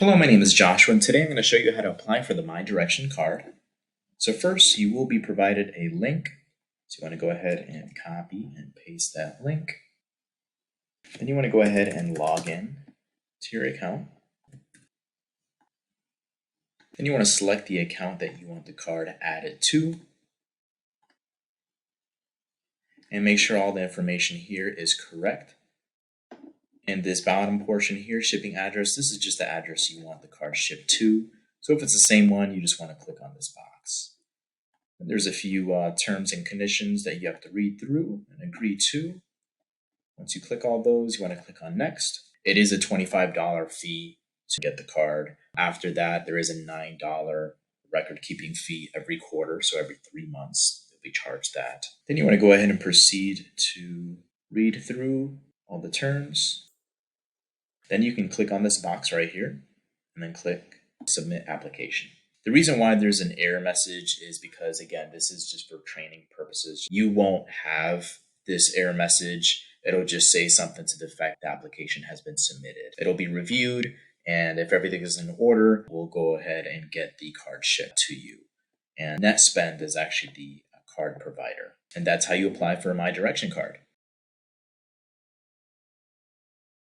Hello, my name is Joshua, and today I'm going to show you how to apply for the myDirection card. So first, you will be provided a link. So you want to go ahead and copy and paste that link. Then you want to go ahead and log in to your account. Then you want to select the account that you want the card added to. And make sure all the information here is correct. And this bottom portion here, shipping address, this is just the address you want the card shipped to. So if it's the same one, you just want to click on this box. And there's a few terms and conditions that you have to read through and agree to. Once you click all those, you want to click on next. It is a $25 fee to get the card. After that, there is a $9 record keeping fee every quarter. So every 3 months, you'll be charged that. Then you want to go ahead and proceed to read through all the terms. Then you can click on this box right here and then click Submit Application. The reason why there's an error message is because, again, this is just for training purposes. You won't have this error message. It'll just say something to the effect the application has been submitted. It'll be reviewed, and if everything is in order, we'll go ahead and get the card shipped to you. And NetSpend is actually the card provider. And that's how you apply for a myDirection card.